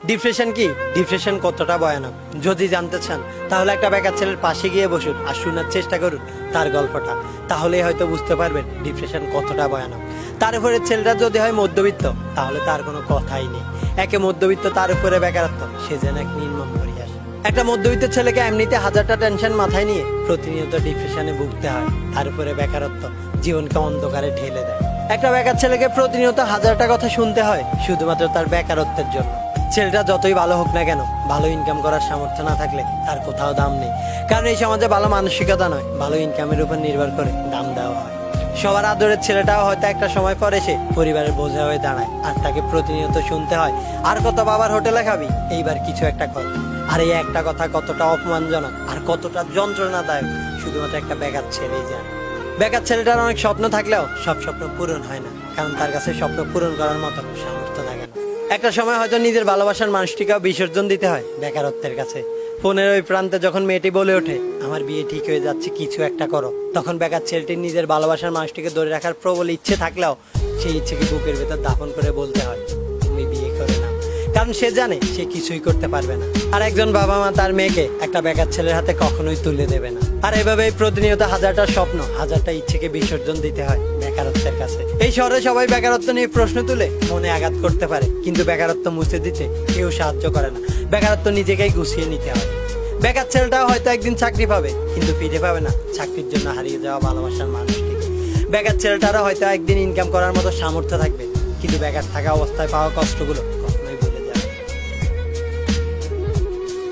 Depression কি? Depression কতটা ভয়ানক যদি জানতে চান তাহলে একটা বেকার ছেলের পাশে গিয়ে বসুন আর শোনার চেষ্টা করুন তার গল্পটা। তাহলেই হয়তো বুঝতে পারবেন ডিপ্রেশন কতটা ভয়ানক। তার উপরে ছেলেটা যদি হয় মধ্যবিত্ত তাহলে তার কোনো কথাই নেই। একে মধ্যবিত্ত, তার উপরে বেকারত্ব, সে যেন এক নির্মম পরিহাস। একটা মধ্যবিত্ত ছেলেকে এমনিতে হাজারটা টেনশন মাথায় নিয়ে প্রতিনিয়ত ডিপ্রেশনে ভুগতে হয়, তার উপরে বেকারত্ব জীবনকে অন্ধকারে ঠেলে দেয়। একটা বেকার ছেলেকে প্রতিনিয়ত হাজারটা কথা শুনতে হয় শুধুমাত্র তার বেকারত্বের জন্য। ছেলেটা যতই ভালো হোক না কেন, ভালো ইনকাম করার সামর্থ্য না থাকলে তার কোথাও দাম নেই। কারণ এই সমাজে ভালো মানসিকতা নয়, ভালো ইনকামের উপর নির্ভর করে দাম দেওয়া হয়। সবার আদরের ছেলেটাও হয়তো একটা সময় পরে সে পরিবারের বোঝা হয়ে দাঁড়ায়, আর তাকে প্রতিনিয়ত শুনতে হয় আর কত বাবার হোটেলে খাবি, এইবার কিছু একটা কর। আর এই একটা কথা কতটা অপমানজনক আর কতটা যন্ত্রণাদায়ক শুধুমাত্র একটা বেকার ছেলেই জানে। বেকার ছেলেটার অনেক স্বপ্ন থাকলেও সব স্বপ্ন পূরণ হয় না, কারণ তার কাছে স্বপ্ন পূরণ করার মতো সামর্থ্য থাকে না। একটা সময় হয়তো নিজের ভালোবাসার মানুষটিকেও বিসর্জন দিতে হয় বেকারত্বের কাছে। ফোনের ওই প্রান্তে যখন মেয়েটি বলে ওঠে আমার বিয়ে ঠিক হয়ে যাচ্ছে, কিছু একটা করো, তখন বেকার ছেলেটির নিজের ভালোবাসার মানুষটিকে ধরে রাখার প্রবল ইচ্ছে থাকলেও সেই ইচ্ছেকে বুকের ভেতর দাফন করে বলতে হয় তুমি বিয়ে করে নাও, কারণ সে জানে সে কিছুই করতে পারবে না। আর একজন বাবা মা তার মেয়েকে একটা বেকার ছেলের হাতে কখনোই তুলে দেবে না। আর এভাবেই প্রতিনিয়ত হাজারটা স্বপ্ন, হাজারটা ইচ্ছেকে বিসর্জন দিতে হয় বেকারত্বের কাছে। এই শহরে সবাই বেকারত্ব নিয়ে প্রশ্ন তুলে মনে আঘাত করতে পারে, কিন্তু বেকারত্ব মুছে দিতে কেউ সাহায্য করে না। বেকারত্ব নিজেকেই গুছিয়ে নিতে হয়। বেকার ছেলেটাও হয়তো একদিন চাকরি পাবে, কিন্তু ফিরে পাবে না চাকরির জন্য হারিয়ে যাওয়া ভালোবাসার মানুষটিকে। বেকার ছেলেটারও হয়তো একদিন ইনকাম করার মতো সামর্থ্য থাকবে, কিন্তু বেকার থাকা অবস্থায় পাওয়া কষ্টগুলো